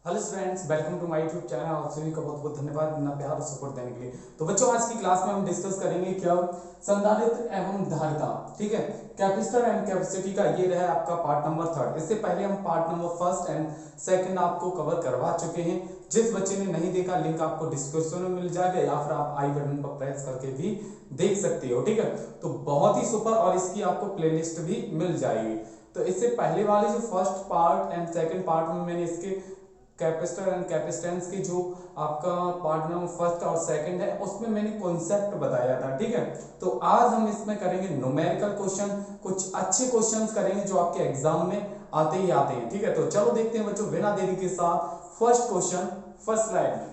Hello students, welcome to my YouTube channel. आप सभी का बहुत बहुत धन्यवाद इतना प्यार और सपोर्ट देने के लिए। तो बच्चों, आज की क्लास में हम डिस्कस करेंगे क्या संधारित्र एवं धारिता। ठीक है, कैपेसिटर एंड कैपेसिटी का ये रहा आपका पार्ट नंबर 3। इससे पहले हम पार्ट नंबर 1 एंड 2 आपको कवर करवा चुके हैं। जिस बच्चे ने नहीं देखा, लिंक आपको डिस्क्रिप्शन में मिल जाएगा या फिर आप आई बटन पर प्रेस करके भी देख सकते हो। ठीक है, तो बहुत ही सुपर, और इसकी आपको प्लेलिस्ट भी मिल जाएगी। तो इससे पहले वाले जो first part and second part में मैंने इसके कैपेसिटर एंड कैपेसिटेंस के जो आपका पार्ट नंबर 1 और 2 है, उसमें मैंने कॉन्सेप्ट बताया था। ठीक है, तो आज हम इसमें करेंगे न्यूमेरिकल क्वेश्चन, कुछ अच्छे क्वेश्चंस करेंगे जो आपके एग्जाम में आते ही आते हैं। ठीक है, तो चलो देखते हैं बच्चों बिना देरी के साथ फर्स्ट क्वेश्चन, फर्स्ट स्लाइड में।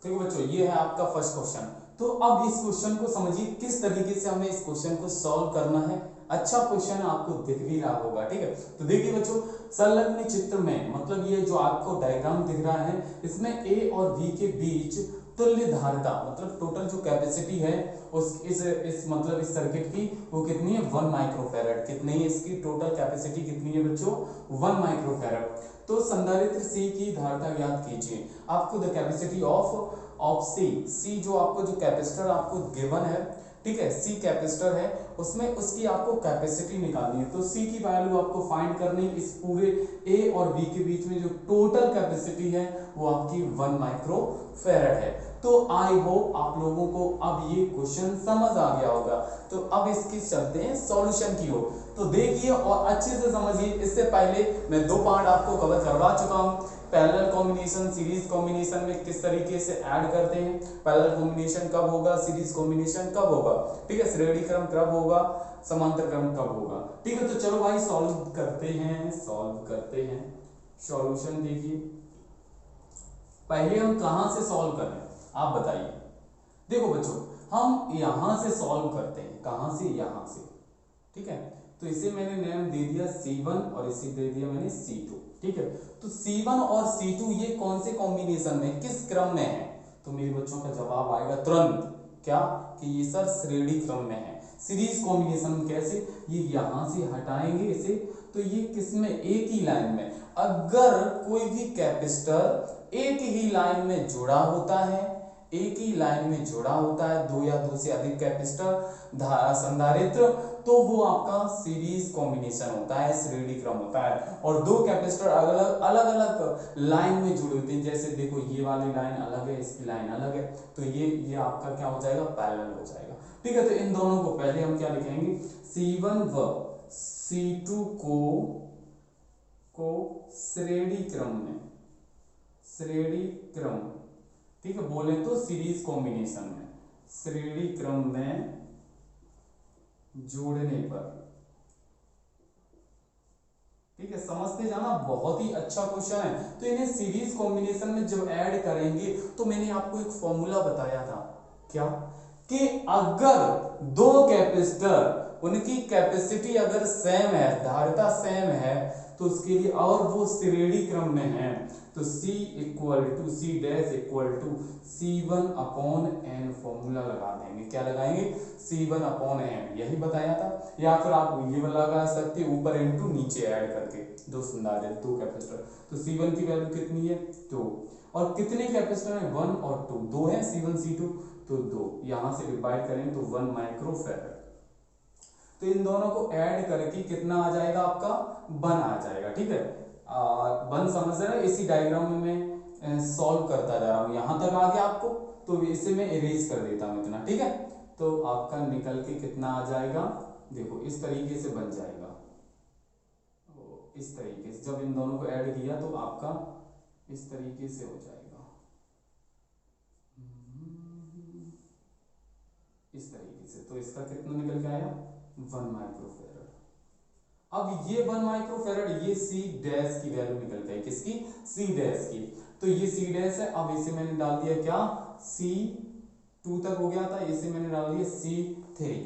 ठीक है बच्चों, ये है आपका फर्स्ट क्वेश्चन। तो अब इस क्वेश्चन को समझिए किस तरीके से हमें इस क्वेश्चन को सॉल्व करना है। अच्छा क्वेश्चन आपको दिख भी रहा होगा। ठीक है, तो देखिए बच्चों, संलग्न चित्र में मतलब ये जो आपको डायग्राम दिख रहा है, इसमें ए और बी के बीच तुल्य धारिता मतलब टोटल जो कैपेसिटी है उस इस मतलब इस सर्किट की वो कितनी है, 1 माइक्रोफैरड। कितनी है इसकी टोटल कैपेसिटी, कितनी है बच्चों, 1 माइक्रोफैरड। तो संधारित्र सी की धारिता ज्ञात कीजिए। आपको द कैपेसिटी ऑफ सी जो आपको जो कैपेसिटर आपको गिवन है, ठीक है, सी कैपेसिटर है, उसमें उसकी आपको कैपेसिटी निकालनी है। तो सी की वैल्यू आपको फाइंड करनी, इस पूरे ए और बी के बीच में जो टोटल कैपेसिटी है वो आपकी 1 माइक्रो फेरड है। तो आई होप आप लोगों को अब ये क्वेश्चन समझ आ गया होगा। तो अब इसकी चलते हैं सॉल्यूशन की ओर। तो देखिए और अच्छे से समझिए। इससे पहले मैं 2 पार्ट आपको कवर करवा चुका हूं। पैरेलल कॉम्बिनेशन, सीरीज कॉम्बिनेशन में किस तरीके से ऐड करते हैं, पैरेलल कॉम्बिनेशन कब होगा, सीरीज कॉम्बिनेशन कब होगा, ठीक है, श्रेणी क्रम कब होगा, समांतर क्रम कब होगा। ठीक है, तो चलो भाई सॉल्व करते हैं। सॉल्यूशन देखिए, पहले हम कहां से सॉल्व करें आप बताइए। देखो बच्चों, हम यहां से सॉल्व करते हैं, कहां से, यहां से। ठीक है, तो इसे मैंने नेम दे दिया C1 और इसे दे दिया मैंने C2। ठीक है, तो C1 और C2 ये कौन से कॉम्बिनेशन में, किस क्रम में है। तो मेरे बच्चों का जवाब आएगा तुरंत क्या, कि ये सर श्रेणी क्रम में है। सीरीज कॉम्बिनेशन कैसे, ये यहां से हटाएंगे इसे, तो ये किसमें, एक ही लाइन में। अगर कोई भी कैपेसिटर एक ही लाइन में जुड़ा होता है, एक ही लाइन में जुड़ा होता है, 2 या 2 से अधिक कैपेसिटर संधारित्र, तो वो आपका सीरीज कॉम्बिनेशन होता है, श्रेणी क्रम होता है। और 2 कैपेसिटर अलग अलग लाइन में जुड़े होते हैं, जैसे देखो ये वाली लाइन अलग है, इसकी लाइन अलग है, तो ये आपका क्या हो जाएगा, पैरेलल हो जाएगा। ठीक है, तो इन दोनों को पहले हम क्या लिखेंगे, C1 व C2 को श्रेणी क्रम, ठीक है, बोले तो सीरीज कॉम्बिनेशन में, श्रेणी क्रम में जोड़ने पर, ठीक है, समझते जाना, बहुत ही अच्छा क्वेश्चन है। तो इन्हें सीरीज कॉम्बिनेशन में जब ऐड करेंगे तो मैंने आपको एक फॉर्मूला बताया था क्या, कि अगर 2 कैपेसिटर उनकी कैपेसिटी अगर सेम है, धारिता सेम है, तो उसके लिए, और वो श्रेणी क्रम में है, तो C equal to C dash equal to C1 upon n formula लगा देंगे। क्या लगाएंगे, C1 अपॉन n, यही बताया था। या फिर आप ये लगा सकते ऊपर इनटू नीचे ऐड करके, 2 संधारित्र 2 कैपेसिटर। तो C1 की वैल्यू कितनी है, 2, और कितने कैपेसिटर है, 1 और 2, 2 है C1 C2, तो 2 यहां से डिवाइड करें तो 1 माइक्रोफैरड। तो इन दोनों को ऐड करके कितना आ जाएगा आपका, 1 आ जाएगा। ठीक है, 1 समझ रहे हैं। इसी डायग्राम में मैं सॉल्व करता जा रहा हूं, यहां तक आ गया आपको, तो इसे मैं इरेज कर देता हूं इतना। ठीक है, तो आपका निकल के कितना आ जाएगा, देखो इस तरीके से बन जाएगा। इस तरीके से जब इन दोनों को ऐड किया तो आपका इस तरीके से हो जाएगा, इस तरीके से। तो इसका कितना निकल के आया, 1 माइक्रोफैरड। अब ये 1 माइक्रोफैरड, ये C डैश की वैल्यू निकल गई, किसकी, C डैश की। तो ये C डैश है, अब इसे मैंने डाल दिया क्या, C2 तक हो गया था, इसे मैंने डाल दिया C3।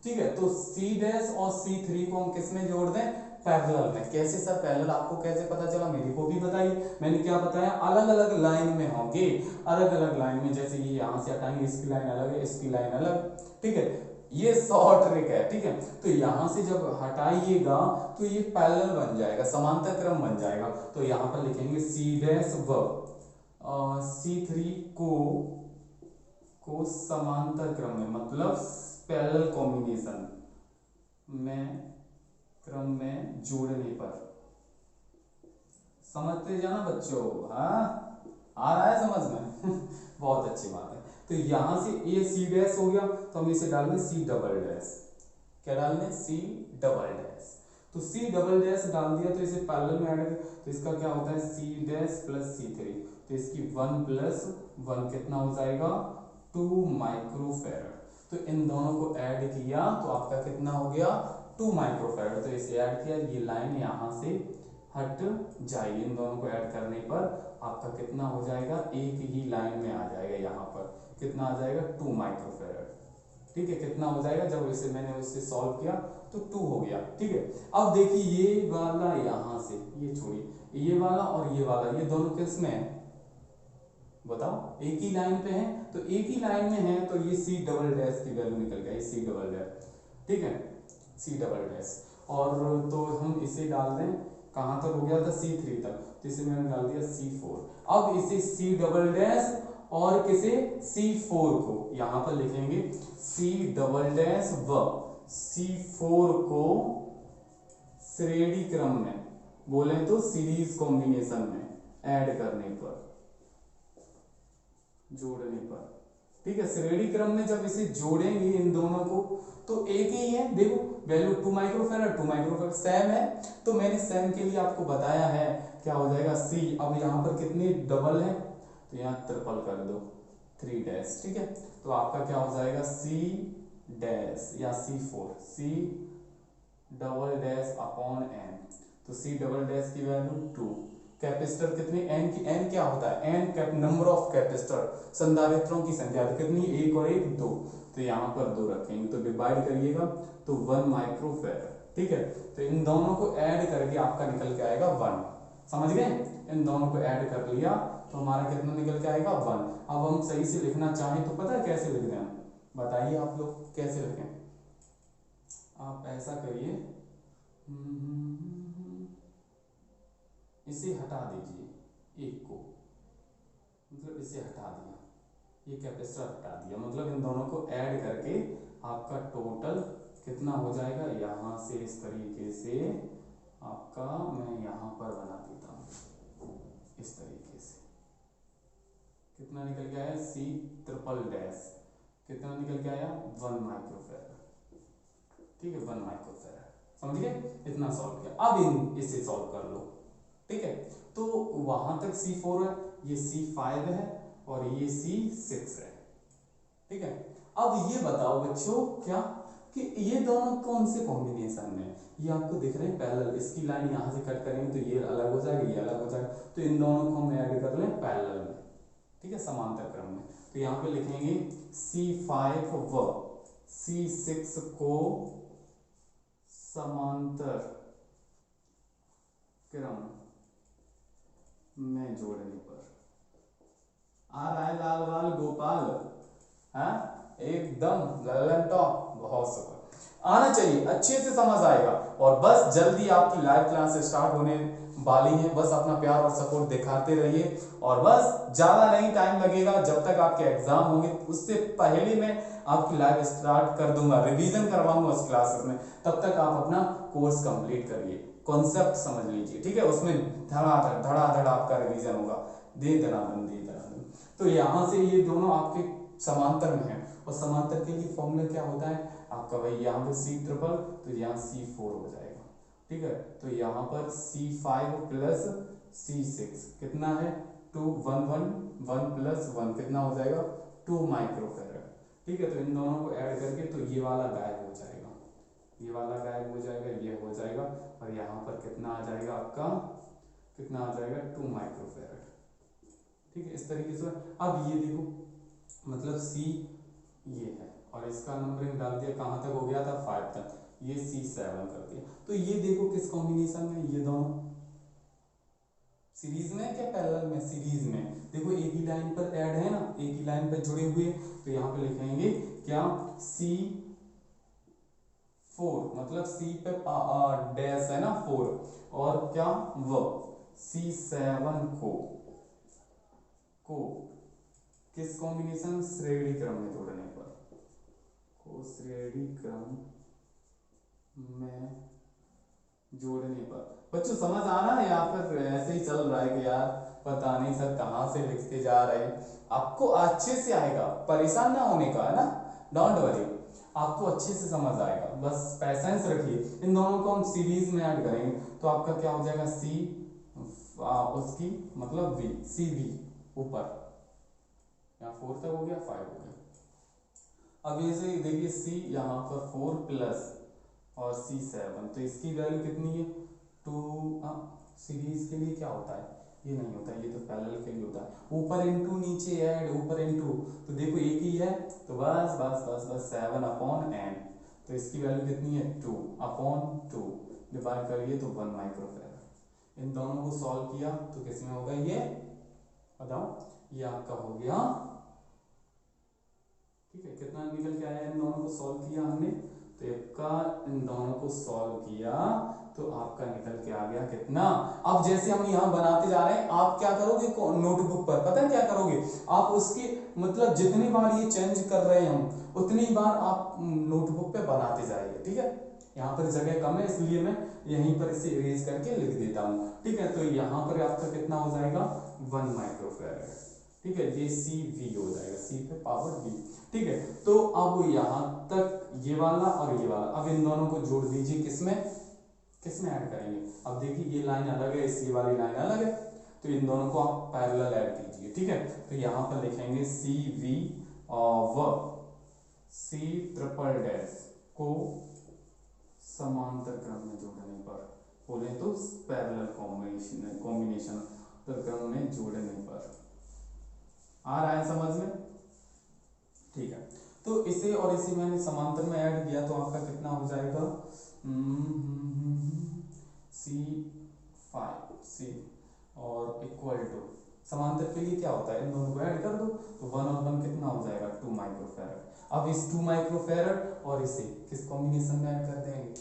ठीक है, तो C डैश और C3 को हम किस में जोड़ दें, पैरेलल में। कैसे सर पैरेलल, आपको कैसे पता चला, मेरे को भी बताइए। मैंने क्या बताया, अलग अलग लाइन में होंगे, अलग अलग लाइन में, जैसे ये यहां से हटाएंगे, इसकी लाइन अलग है, इसकी लाइन अलग। ठीक है, ये शॉर्ट ट्रिक है, ठीक है। तो यहां से जब हटाइएगा तो ये पैरेलल बन जाएगा, समांतर क्रम बन जाएगा। तो यहां पर लिखेंगे सी डैश व C3 को समांतर क्रम में, मतलब पैरेलल कॉम्बिनेशन में, क्रम में जोड़ने पर। समझते जाना बच्चों, हाँ आ रहा है समझ में बहुत अच्छी बात है। तो यहां से ये सी डैश हो गया, तो हम इसे डाल दें सी डबल डैश। क्या डाल दें? C double dash. तो सी डबल डैश डाल दिया तो इसे पैरेलल में ऐड, तो इसका क्या होता है सी डैश प्लस C3, तो इसकी 1 प्लस 1 कितना हो जाएगा 2 माइक्रोफैरड। तो इन दोनों को ऐड किया तो आपका कितना हो गया 2 माइक्रोफैरड। तो इसे ऐड किया, ये लाइन यहां से हट जाएगी, इन दोनों को ऐड करने पर आपका कितना हो जाएगा, एक ही लाइन में आ जाएगा, यहाँ पर कितना आ जाएगा 2 माइक्रोफैरड। ठीक है, कितना हो जाएगा, जब इसे मैंने उससे सॉल्व किया तो 2 हो गया। ठीक है, अब देखिए ये वाला यहाँ से, ये छोड़िए, ये वाला और ये वाला, ये दोनों किस में है बताओ, एक ही लाइन पे है। तो एक ही लाइन में है तो ये सी डबल डैश की वैल्यू निकल गई, सी डबल डैश। ठीक है, सी डबल डैश। और तो हम इसे डाल दें, कहां तक हो गया था C3 तक, तो इसे मैंने डाल दिया C4। अब इसे सी डबल डैश और किसे C4 को यहां पर लिखेंगे सी डबल डैश व C4 को श्रेणी क्रम में, बोले तो सीरीज कॉम्बिनेशन में ऐड करने पर, जोड़ने पर। ठीक है, श्रेणी क्रम में जब इसे जोड़ेंगे इन दोनों को तो एक ही है, देखो वैल्यू 2 माइक्रोफैरड 2 माइक्रोफैरड सेम है। तो मैंने सेम के लिए आपको बताया है क्या हो जाएगा C। अब यहाँ पर कितनी डबल है तो यहाँ ट्रिपल कर दो 3 डैश। ठीक है, तो आपका क्या हो जाएगा C डैश या C4 C double dash upon n। तो C डबल डैश की वैल्यू 2, कैपेसिटर कितनी n की, n क्या होता है n नंबर ऑफ कैपेसिटर, संधारित्रों की संख्या, तो कितनी एक और एक 2, तो यहाँ पर 2 रखेंगे तो डिवाइड करिएगा तो 1 माइक्रोफैरड। ठीक है, तो इन दोनों को ऐड करके आपका निकल के आएगा 1। समझ गए, इन दोनों को ऐड कर लिया तो हमारा कितना निकल के आएगा 1। अब हम सही से लिखना चाहें तो पता है कैसे लिख दें, बताइए आप लोग कैसे लिखें। आप ऐसा करिए, इसे हटा दीजिए एक को, मतलब इसे हटा दिया, ये कैपेसिटर हटा दिया, मतलब इन दोनों को ऐड करके आपका टोटल कितना हो जाएगा, यहाँ से इस तरीके से आपका, मैं यहाँ पर बना देता हूँ इस तरीके से, कितना निकल के आया C ट्रिपल डैश, कितना निकल के आया 1 माइक्रोफैरड। ठीक है, 1 माइक्रोफैरड, समझ गए, इतना सॉल्व किया। अब इसे सॉल्व कर लो। ठीक है, तो वहां तक C4 है, ये C5 है और ये C6 है। ठीक है, अब ये बताओ बच्चों क्या कि ये दोनों कौन से कॉम्बिनेशन में, ये आपको दिख रहे हैं पैरेलल, इसकी लाइन यहाँ से कट करेंगे तो ये अलग हो जाएगा, ये अलग हो जाएगा, तो इन दोनों को हम ऐड कर लें पैरेलल में। ठीक है, समांतर क्रम में, तो यहाँ पे लिखेंगे C5 व C6 को समांतर क्रम में जोड़ने पर। आ रहा है लाल लाल गोपाल, हाँ एकदम ललन टॉप, बहुत शुक्र, आना चाहिए, अच्छे से समझ आएगा। और बस जल्दी आपकी लाइव क्लास स्टार्ट होने वाली है, बस अपना प्यार और सपोर्ट दिखाते रहिए, और बस ज्यादा नहीं टाइम लगेगा, जब तक आपके एग्जाम होंगे उससे पहले मैं आपकी लाइव स्टार्ट कर दूंगा, रिवीजन करवाऊंगा उस क्लासेस में, तब तक आप अपना कोर्स कंप्लीट करिए, कॉन्सेप्ट समझ लीजिए। ठीक है, उसमें धड़ाधड़ आपका रिवीजन होगा, दे दनादन दे दनादन। तो यहाँ से ये दोनों आपके समांतर में है, और समांतर के लिए फॉर्मूला क्या होता है आपका, भाई यहाँ पे C ट्रिपल तो यहाँ C4 हो जाएगा। ठीक है, तो यहाँ पर C5 प्लस C6 कितना है 2 1 1 1 प्लस 1 कितना हो जाएगा 2 माइक्रोफैरड। ठीक है, तो इन दोनों को ऐड करके तो ये वाला गायब हो जाएगा, ये वाला गायब हो जाएगा, ये हो जाएगा, और यहाँ पर कितना आ जाएगा आपका, कितना आ जाएगा 2 माइक्रोफैरड। ठीक है, इस तरीके से। अब ये देखो, मतलब C ये है और इसका नंबरिंग डाल दिया, कहाँ तक हो गया था 5 तक, ये C7 कर दिया। तो ये देखो किस कॉम्बिनेशन में, ये दोनों सीरीज में क्या पैरेलल में, सीरीज में, देखो एक ही लाइन पर ऐड है ना, एक ही लाइन पर जुड़े हुए, तो यहाँ पे लिखेंगे क्या C 4 मतलब C पे डैश है ना 4, और क्या वो C7 को किस कॉम्बिनेशन श्रेणी क्रम में जोड़ने पर, को श्रेणी क्रम में जोड़ने पर। बच्चों समझ आ रहा है या फिर ऐसे ही चल रहा है कि यार पता नहीं सर कहाँ से लिखते जा रहे हैं। आपको अच्छे से आएगा, परेशान ना होने का है ना, डोंट वरी, आपको अच्छे से समझ आएगा, बस पैसेंस रखिए। इन दोनों को हम सीरीज में ऐड करेंगे तो आपका क्या हो जाएगा सी उसकी मतलब वी, सी वी ऊपर, यहाँ 4 तक हो गया, 5 हो गया। अब ऐसे देखिए सी यहाँ पर 4 प्लस और C7, तो इसकी वैल्यू कितनी है 2। सीरीज के लिए क्या होता है, ये नहीं होता, ये तो पैरेलल के लिए होता है, ऊपर इंटू नीचे ऐड, ऊपर इंटू, तो देखो एक ही है, तो बस बस बस बस 7/n, तो इसकी वैल्यू कितनी है 2/2, डिवाइड करिए तो 1 माइक्रोफैराड। इन दोनों को सॉल्व किया तो किसमें होगा ये बताओ, ये आपका हो गया, ठीक है, कितना निकल के आया, इन दोनों को सॉल्व किया हमने, तो इसका इन दोनों को सॉल्व किया तो आपका निकल के आ गया कितना। अब जैसे हम यहाँ बनाते जा रहे हैं, आप क्या करोगे नोटबुक पर, पता है क्या करोगे आप, उसके मतलब जितनी बार ये चेंज कर रहे हैं हम, उतनी बार आप नोटबुक पे बनाते जाइए, ठीक है। यहाँ पर जगह कम है इसलिए मैं यहीं पर इसे इरेज करके लिख देता हूँ, ठीक है। तो यहाँ पर आपका कितना हो जाएगा 1 माइक्रोफैराड, ठीक है, ये सी वी हो जाएगा, सी पे पावर वी, ठीक है। तो अब यहाँ तक ये वाला और ये वाला, अब इन दोनों को जोड़ दीजिए, किसमें किसमें ऐड करेंगे। अब देखिए ये लाइन अलग है, इसी वाली लाइन अलग है, तो इन दोनों को आप पैरेलल ऐड कीजिए, ठीक है। तो यहाँ पर लिखेंगे सी वी और सी ट्रिपल डैश को समांतर क्रम में जोड़ने पर, बोले तो पैरेलल कॉम्बिनेशन क्रम में जोड़ने पर, आ रहा है समझ में, ठीक है। तो इसे और इसे मैंने समांतर में ऐड किया तो आपका कितना हो जाएगा C5 C और इक्वल टू, समांतर के लिए क्या होता है इन दोनों को ऐड कर दो तो 1 और 1 कितना हो जाएगा 2 माइक्रोफैरड। अब इस 2 माइक्रोफैरड और इसे किस कॉम्बिनेशन में ऐड कर देंगे,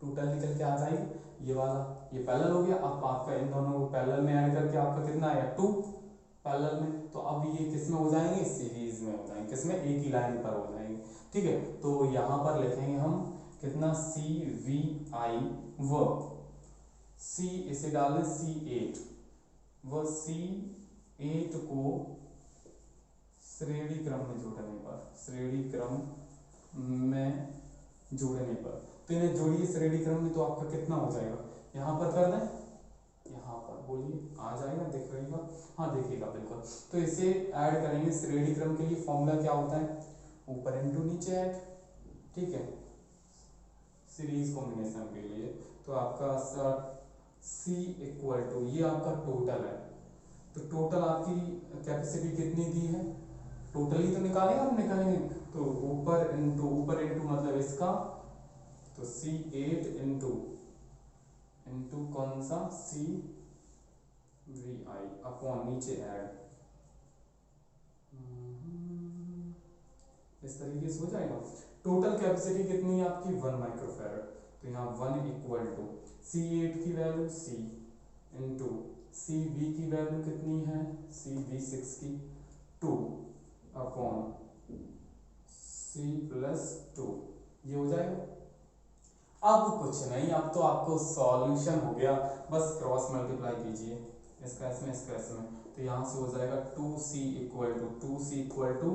टोटल निकल के आ जाएगी, ये वाला ये पैरेलल हो गया। अब आपका इन दोनों को पैरेलल में ऐड करके आपका कितना आया 2 पैरेलल में, तो अब ये किसमें हो जाएंगे सीरीज में हो जाएंगे, किसमें एक ही लाइन पर हो जाएंगे, ठीक है। तो यहाँ पर लिखेंगे हम कितना सी वी आई व सी, इसे डाल दें C8 व C8 को श्रेणी क्रम में जोड़ने पर, श्रेणी क्रम में जोड़ने पर, तो इन्हें जोड़िए श्रेणी क्रम में तो आपका कितना हो जाएगा, यहाँ पर कर दें, यहाँ पर बोलिए आ जाएगा, दिख रही है, हाँ देखिएगा बिल्कुल। तो इसे ऐड करेंगे श्रेणी क्रम के लिए, फॉर्मूला क्या होता है ऊपर इंटू नीचे ऐड, ठीक है, सीरीज कॉम्बिनेशन के लिए। तो आपका C इक्वल टू, ये आपका टोटल है, तो टोटल आपकी कैपेसिटी कितनी दी है, टोटल ही तो निकालेंगे हम, निकालेंगे तो ऊपर इंटू मतलब इसका, तो C8 इंटू कौन सा C वी आई अपॉन नीचे ऐड, इस तरीके से हो जाएगा। टोटल कैपेसिटी कितनी है आपकी 1 माइक्रोफैरड, तो यहाँ 1 इक्वल टू C8 की वैल्यू C इंटू CV की वैल्यू कितनी है CV6 की 2 अपॉन C+2, ये हो जाएगा। अब कुछ नहीं, अब तो आपको सॉल्यूशन हो गया, बस क्रॉस मल्टीप्लाई कीजिए इसका इसमें इसका इसमें, तो यहाँ से हो जाएगा 2C इक्वल टू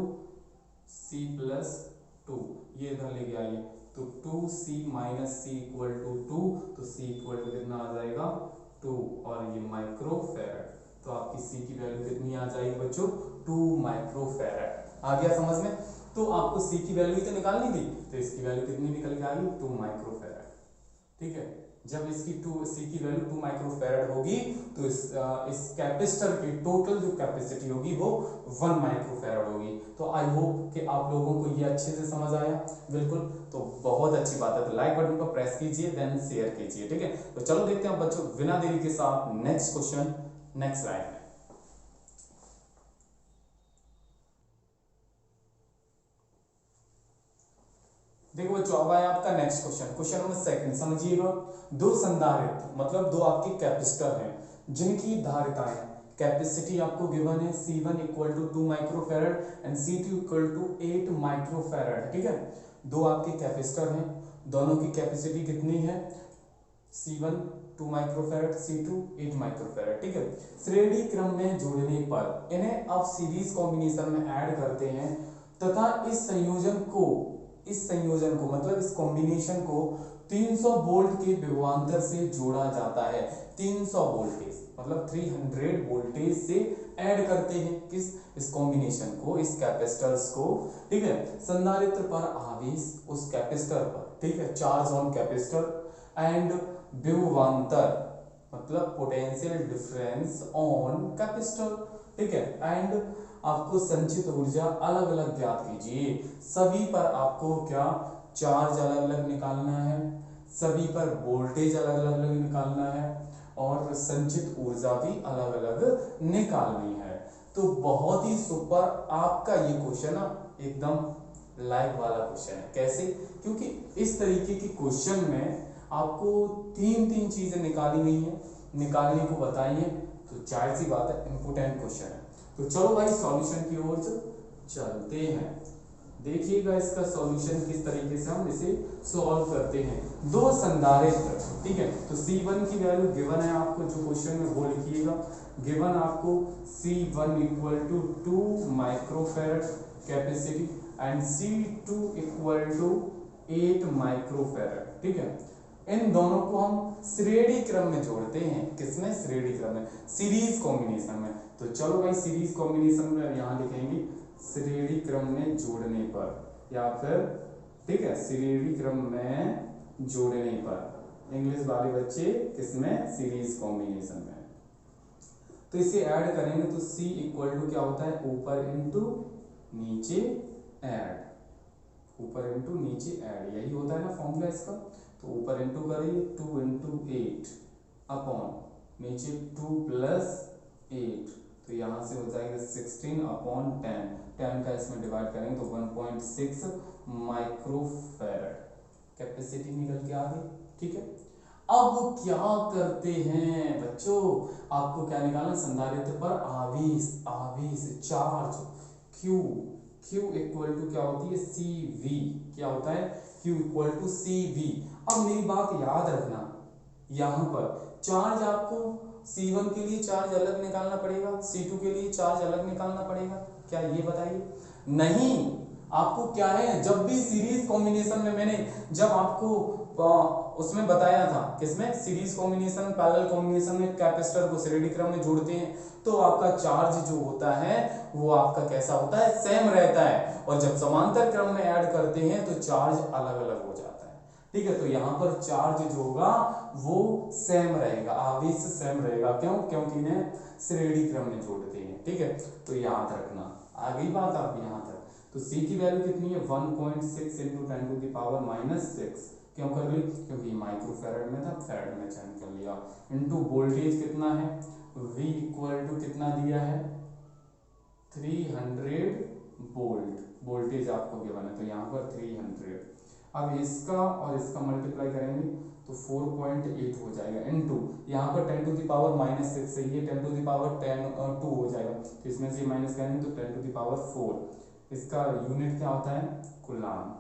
C+2, ये इधर लेके आइए, तो 2C minus C equal to 2, तो C इक्वल टू कितना आ जाएगा 2 और ये माइक्रोफैरड, तो आपकी C की वैल्यू कितनी आ जाएगी बच्चों 2 माइक्रोफैरड। आ गया समझ में, तो आपको C की वैल्यू तो निकालनी थी, तो इसकी वैल्यू कितनी निकल के आ गई 2 माइक्रोफैरड, ठीक है। जब इसकी C की वैल्यू 2 माइक्रोफैरड होगी तो इस कैपेसिटर की टोटल जो कैपेसिटी होगी वो 1 माइक्रोफैरड होगी। तो आई होप कि आप लोगों को ये अच्छे से समझ आया, बिल्कुल, तो बहुत अच्छी बात है, तो लाइक बटन पर प्रेस कीजिए देन शेयर कीजिए, ठीक है। तो चलो देखते हैं बच्चों बिना देरी के साथ नेक्स्ट क्वेश्चन नेक्स्ट स्लाइड में। देखो बच्चों अब आया आपका next question, question number second समझिएगा। दो संधारित्र मतलब दो आपके कैपेसिटर हैं जिनकी धारिताएं कैपेसिटी आपको गिवन है C1 equal to 2 microfarad and C2 equal to 8 microfarad. ठीक है, दो आपके कैपेसिटर हैं, दोनों की कैपेसिटी कितनी है, C1 2 माइक्रोफैरड, C2 8 माइक्रोफैरड। ठीक है, श्रेणी क्रम में जोड़ने पर इन्हें अब सीरीज कॉम्बिनेशन में ऐड करते हैं तथा इस संयोजन को मतलब इस कॉम्बिनेशन को 300 वोल्ट के विभवांतर से जोड़ा जाता है। 300 वोल्टेज मतलब 300 वोल्टेज से ऐड करते हैं किस, इस कॉम्बिनेशन को, इस कैपेसिटर्स को। ठीक है, संधारित्र पर आवेश उस कैपेसिटर पर, ठीक है, चार्ज ऑन कैपेसिटर एंड विभवांतर मतलब पोटेंशियल डिफरेंस ऑन कैपेसिटर। ठीक है, एंड आपको संचित ऊर्जा अलग अलग ज्ञात कीजिए। सभी पर आपको क्या चार्ज अलग अलग निकालना है, सभी पर वोल्टेज अलग अलग निकालना है और संचित ऊर्जा भी अलग अलग निकालनी है। तो बहुत ही सुपर आपका ये क्वेश्चन ना एकदम लाइव वाला क्वेश्चन है। कैसे, क्योंकि इस तरीके के क्वेश्चन में आपको तीन तीन चीजें निकाली गई हैं, निकालने को बताई है, तो जाहिर सी बात है इंपोर्टेंट क्वेश्चन है। तो चलो भाई सॉल्यूशन की ओर चलते हैं। देखिएगा इसका सॉल्यूशन किस तरीके से हम इसे सॉल्व करते हैं। दो संधारित्र, ठीक है, तो C1 की वैल्यू गिवन है आपको, जो क्वेश्चन में वो लिखिएगा। गिवन आपको C1 equal to 2 microfarad capacity and C2 equal to 8 microfarad. ठीक है, इन दोनों को हम श्रेणी क्रम में जोड़ते हैं। किसमें, श्रेणी क्रम में, सीरीज कॉम्बिनेशन में। तो चलो भाई सीरीज कॉम्बिनेशन में यहां लिखेंगे श्रेणी क्रम में जोड़ने पर, या फिर ठीक है श्रेणी क्रम में जोड़ने पर, इंग्लिश वाले बच्चे किसमें, सीरीज कॉम्बिनेशन में। तो इसे ऐड करेंगे तो C इक्वल टू क्या होता है, ऊपर इंटू नीचे ऐड, ऊपर इंटू नीचे ऐड, यही होता है ना फॉर्मूला इसका। तो ऊपर इंटू करिए 2 इंटू 8 अपॉन नीचे 2 प्लस 8, तो यहां से हो जाएगा 16 अपॉन 10, 10 का इसमें डिवाइड करेंगे तो 1.6 माइक्रोफैरड कैपेसिटी निकल के आ गई। ठीक है, अब क्या करते हैं बच्चों, आपको क्या निकालना, संधारित्र पर आवेश, आवेश चार्ज Q इक्वल टू क्या होती है, CV, क्या होता है, Q इक्वल टू CV। अब मेरी बात याद रखना, यहां पर चार्ज आपको C1 के लिए चार्ज अलग निकालना पड़ेगा, C2 के लिए चार्ज अलग निकालना पड़ेगा, क्या ये बताइए, नहीं। आपको क्या है, जब भी सीरीज कॉम्बिनेशन में, मैंने जब आपको उसमें बताया था, किसमें, सीरीज कॉम्बिनेशन पैरेलल कॉम्बिनेशन में कैपेसिटर को श्रेणी क्रम में जोड़ते हैं तो आपका चार्ज जो होता है वो आपका कैसा होता है, सेम रहता है, और जब समांतर क्रम में ऐड करते हैं तो चार्ज अलग अलग हो जाता है। ठीक है, तो यहाँ पर चार्ज जो होगा वो सेम रहेगा, आवेश सेम रहेगा, क्यों, क्योंकि इन्हें श्रेणी क्रम में जोड़ते हैं। ठीक है, तो याद रखना, आ गई बात आप यहाँ तक। तो C की वैल्यू कितनी है, 1.6 इंटू 10 टू द पावर -6, क्यों कर ली, क्योंकि माइक्रोफैरड में था, फैरड में चेंज कर लिया, इनटू वोल्टेज कितना है, V इक्वल टू कितना दिया है, 300 वोल्ट, वोल्टेज आपको गिवन है, तो यहाँ पर 300। अब इसका और इसका मल्टीप्लाई करेंगे तो 4.8 हो जाएगा, इनटू यहाँ पर 10 टू द पावर -6 से ये 10 टू द पावर 2 हो जाएगा, तो इसमें से माइनस करेंगे तो 10 टू द पावर 4, इसका यूनिट क्या होता है, कूलाम।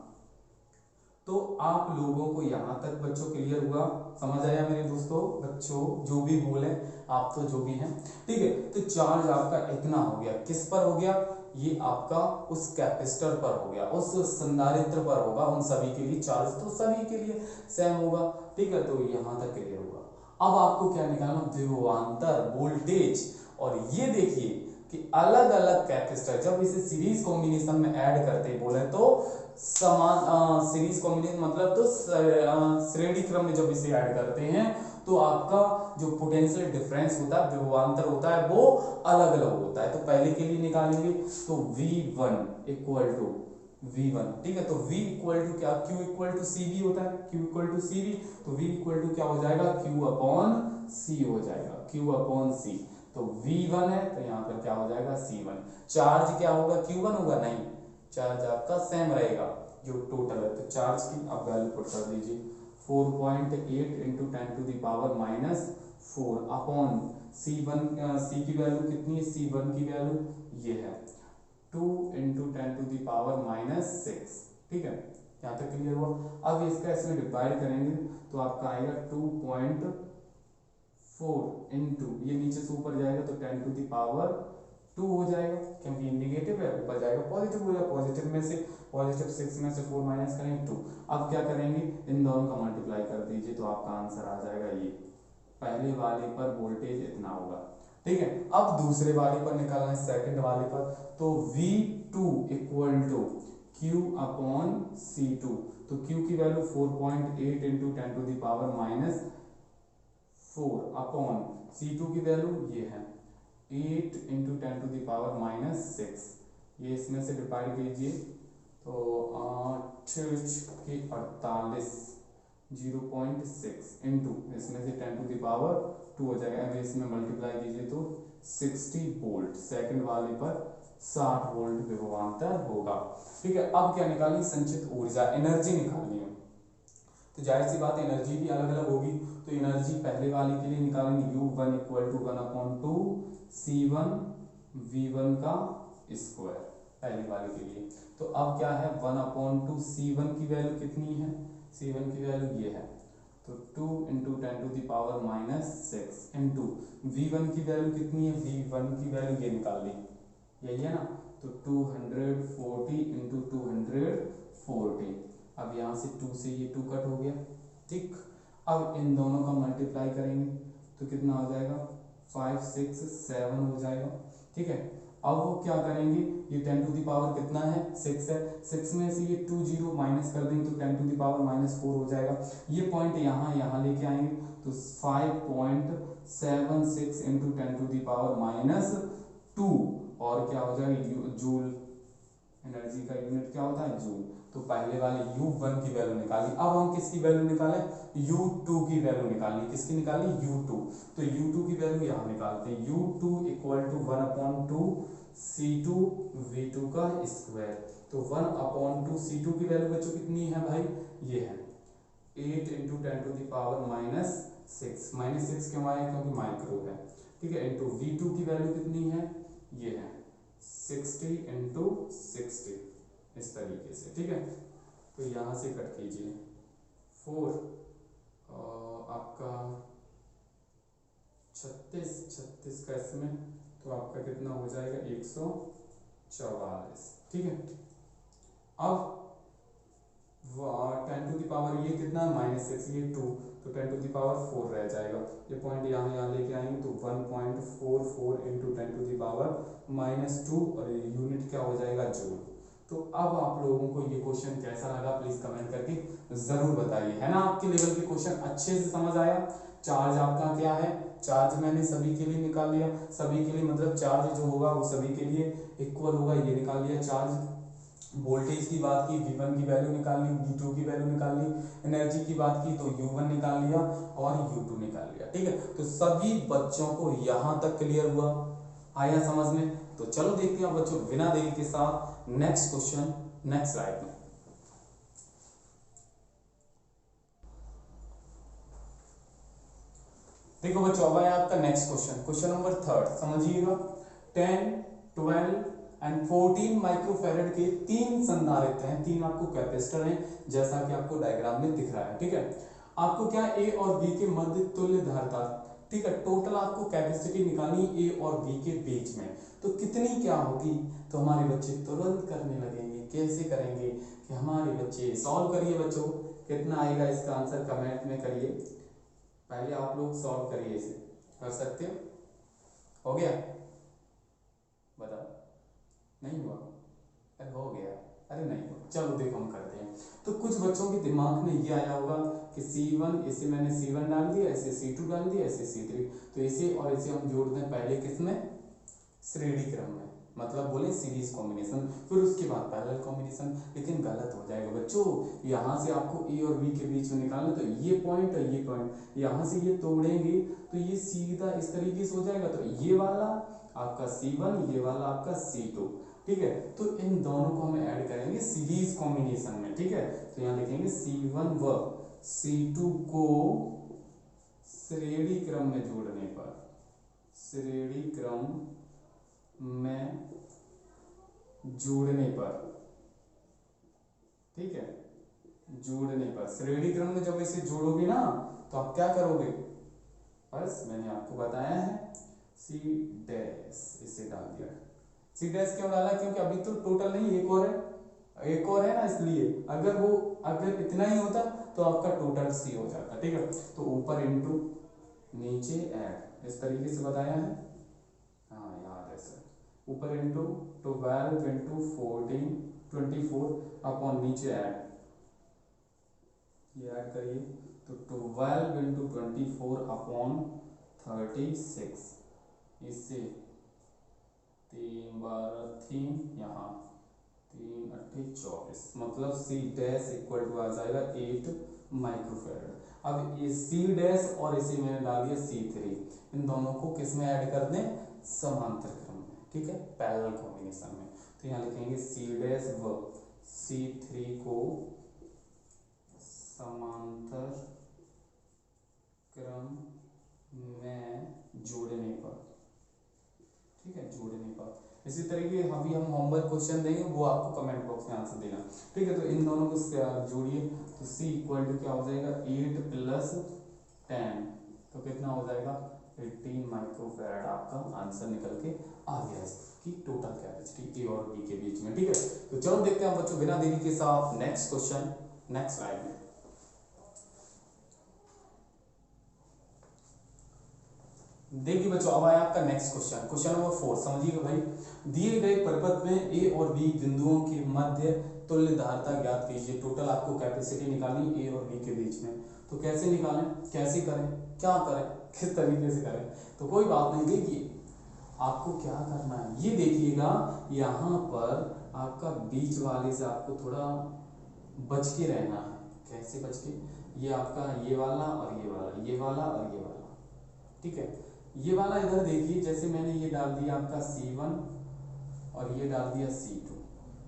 तो आप लोगों को यहाँ तक बच्चों क्लियर हुआ, समझ आया मेरे दोस्तों, बच्चों जो भी बोले आप तो जो भी हैं। ठीक है, तो चार्ज आपका इतना हो गया, किस पर हो गया, ये आपका उस कैपेसिटर पर हो गया, उस संधारित्र पर होगा, उन सभी के लिए चार्ज तो सभी के लिए सेम होगा। ठीक है, तो यहाँ तक क्लियर होगा। अब आपको क्या निकालना, विभवांतर वोल्टेज, और ये देखिए कि अलग अलग कैपेसिटर जब इसे सीरीज कॉम्बिनेशन में ऐड करते बोले तो समान सीरीज कॉम्बिनेशन मतलब तो श्रेणी क्रम में जब इसे ऐड करते हैं तो आपका जो पोटेंशियल डिफरेंस होता है, विभवांतर होता है, वो अलग अलग होता है। तो पहले के लिए निकालेंगे तो V1 इक्वल टू V1, ठीक है, तो V इक्वल टू क्या, Q इक्वल टू CV होता है, Q इक्वल टू CV, तो V इक्वल टू क्या हो जाएगा, Q अपॉन C हो जाएगा, Q अपॉन C। तो V1 है तो यहाँ पर क्या हो जाएगा C1। चार्ज क्या होगा, Q1 होगा, नहीं, चार्ज आपका सेम रहेगा, जो टोटल है, तो चार्ज की आप वैल्यू पुट कर दीजिए 4.8 इंटू 10⁻⁴ अपॉन सी की वैल्यू कितनी है, C1 की वैल्यू ये है 2 इंटू 10⁻⁻�6। ठीक है, यहाँ तक क्लियर हुआ। अब इसका इसमें डिवाइड करेंगे तो आपका आएगा 2.4 इंटू, ये नीचे से ऊपर जाएगा तो 10⁻² हो जाएगा, क्योंकि नेगेटिव है, ऊपर जाएगा पॉजिटिव हो जाएगा, पॉजिटिव में से पॉजिटिव 6 में से 4 माइनस करेंगे 2। अब क्या करेंगे, इन दोनों का मल्टीप्लाई कर दीजिए तो आपका आंसर आ जाएगा ये, पहले वाले पर वोल्टेज इतना होगा। ठीक है, अब दूसरे वाले पर निकालना है, सेकंड वाले पर, तो V2 equal to Q upon C2, तो Q की वैल्यू 4.8 इंटू 10⁻⁴ अपॉन C2 की वैल्यू ये है 8 इंटू 10⁻�6। ये इसमें से डिवाइड कीजिए तो 8 के 48 0.6 इंटू इसमें से 10⁻² हो जाएगा। अब इसमें मल्टीप्लाई कीजिए तो 60 वोल्ट, सेकंड वाले पर 60 वोल्ट विभवांतर होगा। ठीक है, अब क्या निकालनी, संचित ऊर्जा, एनर्जी निकालनी है, तो जाहिर सी बात एनर्जी भी अलग अलग होगी। तो एनर्जी पहले वाले के लिए निकालेंगे U1 equal to 1/2 C1 V1 का स्क्वायर, पहले वाले के लिए। तो अब क्या है 1/2 C1 की वैल्यू कितनी है, C1 की वैल्यू ये है, तो 2 इंटू 10⁻⁻6 इंटू V1 की वैल्यू कितनी है, V1 की वैल्यू ये निकाल ली, यही है ना, तो 240 इंटू 240। अब यहाँ से 2 से ये 2 कट हो गया। ठीक, अब इन दोनों का मल्टीप्लाई करेंगे तो कितना हो जाएगा 5 6 7 हो जाएगा। ठीक है, अब वो क्या करेंगे, ये 10 टू दी पावर कितना है 6 है, 6 में से ये 2 0 माइनस कर देंगे तो 10 टू दी पावर -4 हो जाएगा। ये पॉइंट यहाँ लेके आएंगे तो 5.76 इंटू 10 टू दी पावर -2, और क्या हो जाएगा जूल, एनर्जी का यूनिट क्या होता है जूल। तो पहले वाले U1 की वैल्यू निकाली, अब हम किसकी वैल्यू निकालें, U2 की वैल्यू निकालनी, किसकी निकाली U2, तो U2 की वैल्यू यहाँ निकालते हैं, U2 equal to 1/2 C2 V2 का स्क्वायर। तो 1/2 C2 की वैल्यू बच्चों कितनी है भाई, ये है 8 इंटू 10 टू द पावर -6 क्यों आया, क्योंकि माइक्रो है। ठीक है, इंटू V2 की वैल्यू कितनी है, ये है 60 इंटू 60, इस तरीके से। ठीक है, तो यहाँ से कट कीजिए 4 आपका 36 का इसमें, तो आपका कितना हो जाएगा 144। ठीक है, अब 10 टू द पावर ये कितना है -6, ये 2, तो 10 टू द पावर 4 रह जाएगा। ये पॉइंट यहाँ लेके आएंगे तो 1.44 इंटू 10 टू द पावर -2, और यूनिट क्या हो जाएगा जूल। तो अब आप लोगों को ये क्वेश्चन कैसा लगा प्लीज कमेंट करके जरूर बताइए, है ना, आपके लेवल के क्वेश्चन अच्छे से समझ आया। चार्ज आपका क्या है, चार्ज मैंने सभी के लिए निकाल लिया, सभी के लिए मतलब चार्ज जो होगा वो सभी के लिए इक्वल होगा, ये निकाल लिया चार्ज। वोल्टेज की बात की, V1 की वैल्यू निकाल ली, V2 की वैल्यू निकाल ली, एनर्जी की बात की तो U1 निकाल लिया और U2 निकाल लिया। ठीक है, तो सभी बच्चों को यहाँ तक क्लियर हुआ, आया समझ में। तो चलो देखते हैं बच्चों बिना देरी के साथ नेक्स्ट क्वेश्चन, नेक्स्ट स्लाइड में। देखो बच्चों अब आया आपका नेक्स्ट क्वेश्चन, क्वेश्चन नंबर 3, समझिएगा। 10 12 एंड 14 माइक्रोफैरड के 3 संधारित्र हैं, 3 आपको कैपेसिटर हैं, जैसा कि आपको डायग्राम में दिख रहा है। ठीक है, आपको क्या A और B के मध्य तुल्य धारता, ठीक है, टोटल आपको कैपेसिटी निकालनी A और B के बीच में, तो कितनी क्या होगी। तो हमारे बच्चे तुरंत करने लगेंगे, कैसे करेंगे कि हमारे बच्चे सॉल्व करिए बच्चों, कितना आएगा इसका आंसर कमेंट में करिए, पहले आप लोग सॉल्व करिए, इसे कर सकते हो गया, बताओ, नहीं हुआ, अरे हो गया, अरे नहीं हुआ, चलो देखो हम करते हैं। तो कुछ बच्चों के दिमाग में ये आया होगा कि C1, इसे मैंने C1 डाल दिया, ऐसे C2 डाल दिया, ऐसे C3, तो इसे और इसे हम जोड़ दें पहले किसमें, श्रेणी क्रम में, मतलब बोले सीरीज कॉम्बिनेशन, फिर उसके बाद पैरेलल कॉम्बिनेशन, लेकिन गलत हो जाएगा बच्चों। यहाँ से आपको A और B के बीच में निकालना, तो ये पॉइंट और ये पॉइंट यहाँ से ये तोड़ेंगे तो ये सीधा इस तरीके से हो जाएगा, तो ये वाला आपका C1, ये वाला आपका C2, ठीक है। तो इन दोनों को हम ऐड करेंगे सीरीज कॉम्बिनेशन में, ठीक है। तो यहाँ लिखेंगे C1 व C2 को श्रेणी क्रम में जोड़ने पर, श्रेणी क्रम में जोड़ने पर, ठीक है, जोड़ने पर, श्रेणी क्रम में जब इसे जोड़ोगे ना तो आप क्या करोगे, बस मैंने आपको बताया है C डैश, इसे डाल दिया। C डैश क्यों डाला, क्योंकि अभी तो टोटल नहीं, एक और है, एक और है ना, इसलिए अगर इतना ही होता तो आपका टोटल C हो जाता, ठीक है। तो ऊपर इंटू नीचे ऐड, इस तरीके से बताया है, हाँ याद है सर। ऊपर इंटू 12 इंटू 14 24 अपॉन नीचे ऐड, ये ऐड करिए तो 12 इंटू 24 अपॉन 36, इससे 3 12 3, यहाँ 3 8 24, मतलब C डैश इक्वल टू आ जाएगा 8 माइक्रोफेरेड। अब ये C डैश और इसे मैंने डाल दिया C3, इन दोनों को किस में ऐड कर दें, समांतर क्रम में, ठीक है, पैरेलल कॉम्बिनेशन में। तो यहाँ लिखेंगे C डैश व C3 को समांतर क्रम में जोड़ने पर, ठीक है, जोड़ने पर। इसी तरीके अभी हम होमवर्क क्वेश्चन देंगे, वो आपको कमेंट बॉक्स में आंसर देना, ठीक है। तो इन दोनों को जोड़िए, तो C इक्वल टू क्या हो जाएगा 8 प्लस 10, तो कितना हो जाएगा 18 माइक्रोफैराड, आपका आंसर निकल के आ गया इसकी टोटल कैपेसिटी A और B के बीच में, ठीक है। तो चलो देखते हैं बच्चों बिना देरी के साथ नेक्स्ट क्वेश्चन, नेक्स्ट स्लाइड में। देखिए बच्चों, अब आया आपका नेक्स्ट क्वेश्चन, क्वेश्चन नंबर 4, समझिएगा भाई। दिए गए परिपथ में A और B बिंदुओं के मध्य तुल्य धारता ज्ञात कीजिए। टोटल आपको कैपेसिटी निकालनी A और B के बीच में, तो कैसे निकालें, कैसे करें, क्या करें, किस तरीके से करें, तो कोई बात नहीं। देखिए आपको क्या करना है, ये देखिएगा, यहाँ पर आपका बीच वाले से आपको थोड़ा बच के रहना है। कैसे बच के, ये आपका ये वाला और ये वाला, ये वाला और ये वाला, ठीक है। ये वाला इधर देखिए, जैसे मैंने ये डाल दिया आपका C1 और ये डाल दिया C2,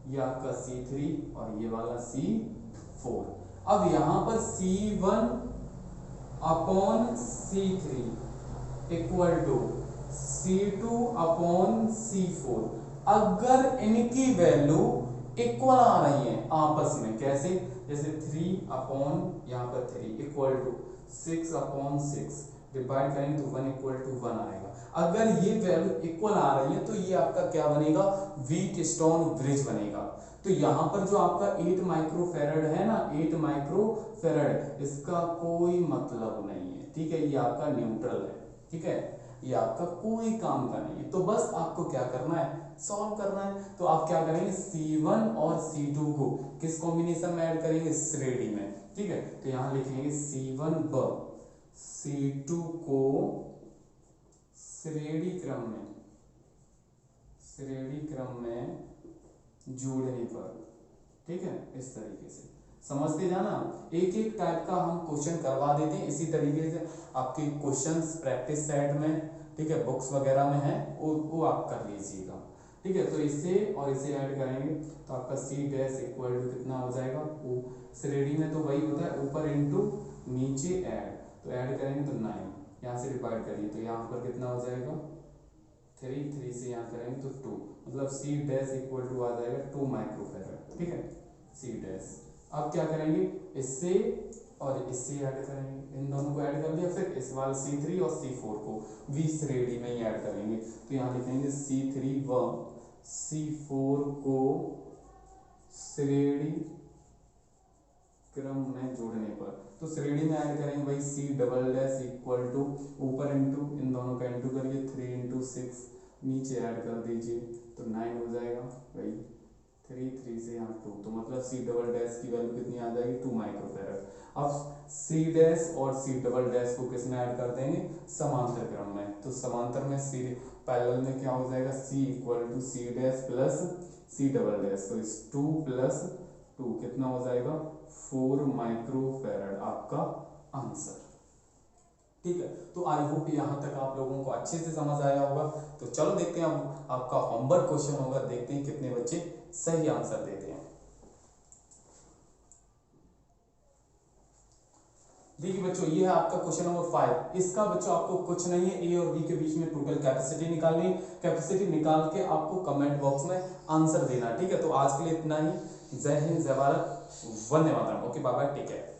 ये आपका C3 और ये वाला C4। अब यहाँ पर C1 upon C3 equal to C2 upon C4, अगर इनकी वैल्यू इक्वल आ रही है आपस में, कैसे, जैसे 3 अपॉन यहाँ पर 3 इक्वल टू 6 अपॉन 6, डिवाइड करेंगे तो 1 इक्वल टू 1 आएगा। अगर ये वैल्यू इक्वल आ रही है तो ये आपका क्या बनेगा, व्हीट स्टोन ब्रिज बनेगा। तो यहाँ पर जो आपका 8 माइक्रोफेरेड है ना, 8 माइक्रोफेरेड, इसका कोई मतलब नहीं है, ठीक है, ये आपका न्यूट्रल है, ठीक है, ये आपका कोई काम का नहीं है। तो बस आपको क्या करना है, सॉल्व करना है। तो आप क्या करेंगे, C1 और C2 को किस कॉम्बिनेशन में ऐड करेंगे, श्रेणी में, ठीक है। तो यहाँ लिखेंगे C1 व C2 को श्रेणी क्रम में जोड़ने पर, ठीक है, इस तरीके से समझते जाना। एक एक टाइप का हम क्वेश्चन करवा देते हैं, इसी तरीके से आपके क्वेश्चंस प्रैक्टिस सेट में, ठीक है, बुक्स वगैरह में है, वो आप कर लीजिएगा, ठीक है। तो इसे और इसे ऐड करेंगे तो आपका C डैश इक्वल टू कितना हो जाएगा, वो श्रेणी में तो वही होता है, ऊपर इंटू नीचे ऐड, तो ऐड करेंगे तो 9, यहाँ से डिवाइड करिए तो यहाँ पर कितना हो जाएगा 3, 3 से यहाँ करेंगे तो 2, मतलब C डैश इक्वल टू आ जाएगा 2 माइक्रोफेरेड, ठीक है, C डैश। अब क्या करेंगे, इससे और इससे ऐड करेंगे, इन दोनों को ऐड कर दिया, फिर इस वाले C3 और C4 को V श्रेणी में ही ऐड करेंगे। तो यहाँ लिखेंगे C3 व C4 को श्रेणी क्रम में जोड़ने पर, तो श्रेणी में ऐड करेंगे भाई C double dash equal to, ऊपर इंटू, इन दोनों का इंटू करिए, 3 इंटू 6, नीचे ऐड कर दीजिए तो 9 हो जाएगा भाई, 3 3 से यहाँ 2, तो मतलब C डबल डैश की वैल्यू कितनी आ जाएगी, 2 माइक्रोफेरेड। अब C डैश और C डबल डैश को किस में ऐड कर देंगे, समांतर क्रम में। तो समांतर में C पैरेलल में क्या हो जाएगा, C equal to C dash plus C double dash, तो इस 2 प्लस 2 कितना हो जाएगा 4 माइक्रोफेरेड, आपका आंसर, ठीक है। तो आई होप यहाँ तक आप लोगों को अच्छे से समझ आया होगा। तो चलो देखते हैं अब आपका होमवर्क क्वेश्चन होगा, देखते हैं कितने बच्चे सही आंसर देते हैं। देखिए बच्चों, ये है आपका क्वेश्चन नंबर 5। इसका बच्चों आपको कुछ नहीं है, ए और बी के बीच में टोटल कैपेसिटी निकालनी। कैपेसिटी निकाल के आपको कमेंट बॉक्स में आंसर देना, ठीक है। तो आज के लिए इतना ही। जय हिंद, जय Bharat, Vande Mataram. Okay, bye bye, take care.